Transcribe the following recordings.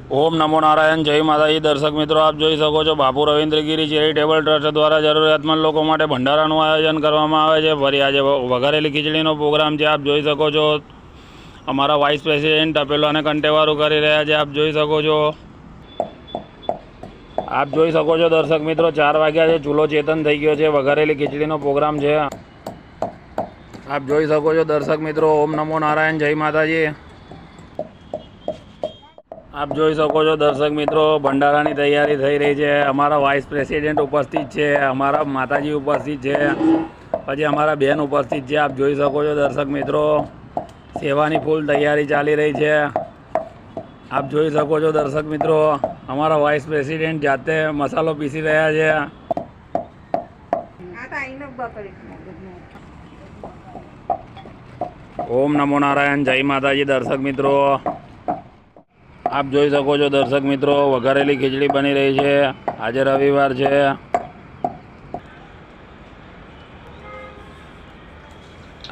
ओम नमो नारायण जय माताजी। दर्शक मित्रों आप જોઈ શકો છો બાપુ રવિન્દ્રગીરી ચેરિટેબલ ટ્રસ્ટ દ્વારા જરૂરિયાતમંદ લોકો માટે ભંડારાનું આયોજન કરવામાં આવે છે। ફરી આજે વઘારેલી ખીચડીનો પ્રોગ્રામ છે। આપ જોઈ શકો છો અમારા વાઇસ પ્રેસિડેન્ટ તપેલો અને કંટેવારું કરી રહ્યા છે। આપ જોઈ શકો છો દર્શક મિત્રો 4 વાગ્યા છે, ચૂલો ચેતન થઈ ગયો છે। વઘારેલી ખીચડીનો પ્રોગ્રામ છે। આપ જોઈ શકો છો દર્શક મિત્રો। ઓમ નમો નારાયણ જય માતાજી। आप જોઈ શકો છો દર્શક મિત્રો ભંડારાની તૈયારી થઈ રહી છે। અમારા વાઇસ પ્રેસિડેન્ટ ઉપસ્થિત છે, અમારા માતાજી ઉપસ્થિત છે, પછી અમારા બેન ઉપસ્થિત છે। આપ જોઈ શકો છો દર્શક મિત્રો સેવાની ફૂલ તૈયારી ચાલી રહી છે। આપ જોઈ શકો છો દર્શક મિત્રો અમારા વાઇસ પ્રેસિડેન્ટ જાતે મસાલો પીસી રહ્યા છે। ઓમ નમો નારાયણ જય માતાજી। દર્શક મિત્રો आप જોઈ શકો છો દર્શક મિત્રો વઘારેલી ખીચડી બની રહી છે। આજે રવિવાર છે।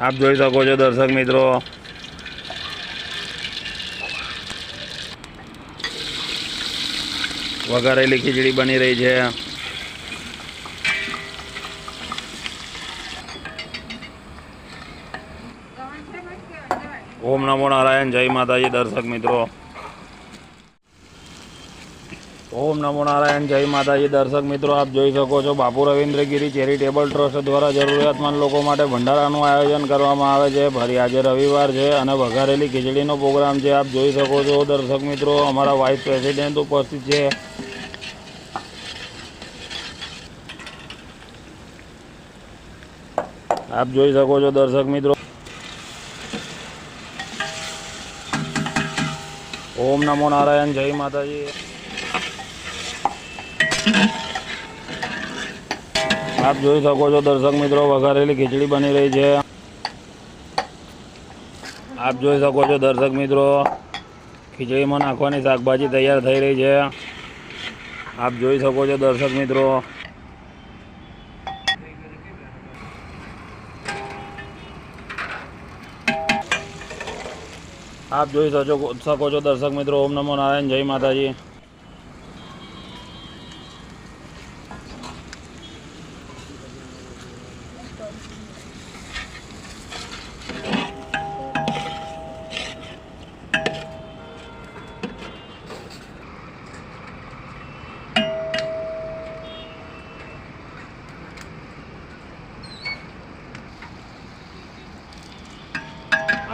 आप જોઈ શકો છો દર્શક મિત્રો વઘારેલી ખીચડી બની રહી છે। ઓમ નમો નારાયણ જય માતાજી। દર્શક મિત્રો ओम नमो नारायण जय माताजी। दर्शक मित्रों आप જોઈ શકો છો બાપુ રવિન્દ્રગીરી ચેરિટેબલ ટ્રસ્ટ દ્વારા જરૂરિયાતમંદ લોકો માટે ભંડારાનું આયોજન કરવામાં આવે છે। ફરી આજે રવિવાર છે અને વઘારેલી ખીચડીનો પ્રોગ્રામ છે। આપ જોઈ શકો છો દર્શક મિત્રો અમારા વાઇસ પ્રેસિડેન્ટ ઉપસ્થિત છે। आप જોઈ શકો છો દર્શક મિત્રો। ओम नमो नारायण जय माताजी। आप જોઈ શકો છો દર્શક મિત્રો વઘારેલી ખીચડી બની રહી છે। आप જોઈ શકો છો દર્શક મિત્રો ખીચડીમાં નાખવાની શાકભાજી તૈયાર થઈ રહી છે। आप જોઈ શકો છો દર્શક મિત્રો आप જોઈ શકો છો દર્શક મિત્રો। ઓમ નમો નારાયણ જય માતાજી।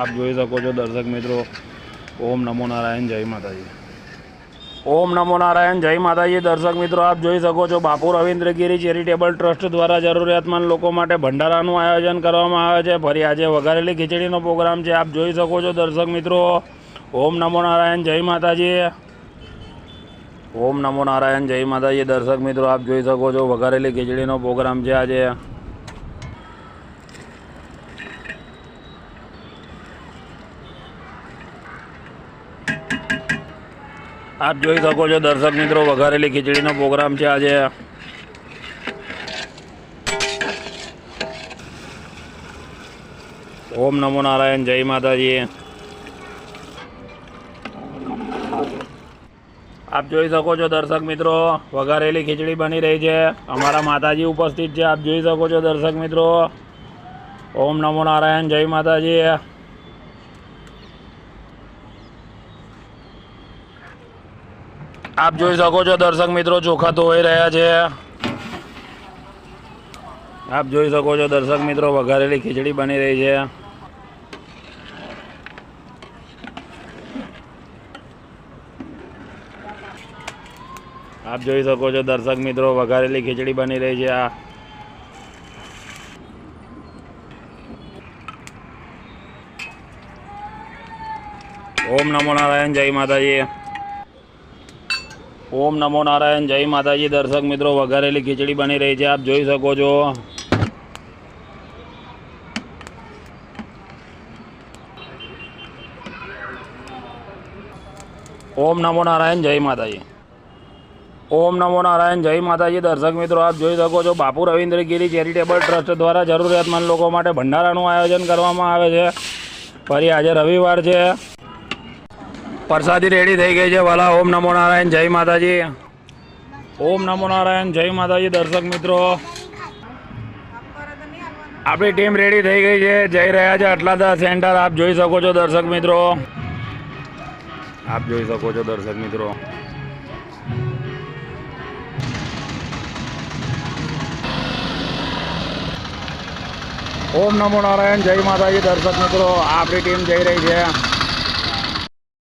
आप જોઈ શકો છો દર્શક મિત્રો। ઓમ નમો નારાયણ જય માતાજી। ઓમ નમો નારાયણ જય માતાજી। દર્શક મિત્રો આપ જોઈ શકો છો બાપુ રવિન્દ્રગીરી ચેરિટેબલ ટ્રસ્ટ દ્વારા જરૂરિયાતમંદ લોકો માટે ભંડારાનું આયોજન કરવામાં આવે છે। ફરી આજે વઘારેલી ખીચડીનો પ્રોગ્રામ છે। આપ જોઈ શકો છો દર્શક મિત્રો। ઓમ નમો નારાયણ જય માતાજી। ઓમ નમો નારાયણ જય માતાજી। દર્શક મિત્રો આપ જોઈ શકો છો વઘારેલી ખીચડીનો પ્રોગ્રામ છે આજે। आप જોઈ શકો છો દર્શક મિત્રો વઘારેલી ખીચડીનો પ્રોગ્રામ છે આજે। ઓમ નમો નારાયણ જય માતાજી। आप જોઈ શકો છો દર્શક મિત્રો વઘારેલી ખીચડી બની રહી છે। અમારા માતાજી ઉપસ્થિત છે। आप જોઈ શકો છો દર્શક મિત્રો। ઓમ નમો નારાયણ જય માતાજી। आप જોઈ શકો છો દર્શક મિત્રો ચોખા ધોઈ રહ્યા છે। आप જોઈ શકો છો દર્શક મિત્રો વઘારેલી ખીચડી બની રહી છે। आप જોઈ શકો છો દર્શક મિત્રો વઘારેલી ખીચડી બની રહી છે। ओम नमो नारायण जय माताजी। ओम नमो नारायण जय माताजी। दर्शक मित्रों वघारेली खीचड़ी बनी रही है। आप જોઈ શકો છો। ओम नमो नारायण जय माताजी। ओम नमो नारायण जय माताजी। दर्शक मित्रों आप જોઈ શકો છો બાપુ રવિન્દ્રગીરી ચેરિટેબલ ટ્રસ્ટ દ્વારા જરૂરિયાતમંદ લોકો માટે ભંડારાનું આયોજન કરવામાં આવે છે। ફરી આજે રવિવાર છે। પ્રસાદી રેડી થઈ ગઈ છે વાલા. ઓમ નમો નારાયણ, જય માતાજી. ઓમ નમો નારાયણ, જય માતાજી. દર્શક મિત્રો આપણી ટીમ રેડી થઈ ગઈ છે, જઈ રહ્યા છે અટલાદા સેન્ટર. આપ જોઈ શકો છો દર્શક મિત્રો, આપ જોઈ શકો છો દર્શક મિત્રો. ઓમ નમો નારાયણ, જય માતાજી. દર્શક મિત્રો આપણી ટીમ જઈ રહી છે.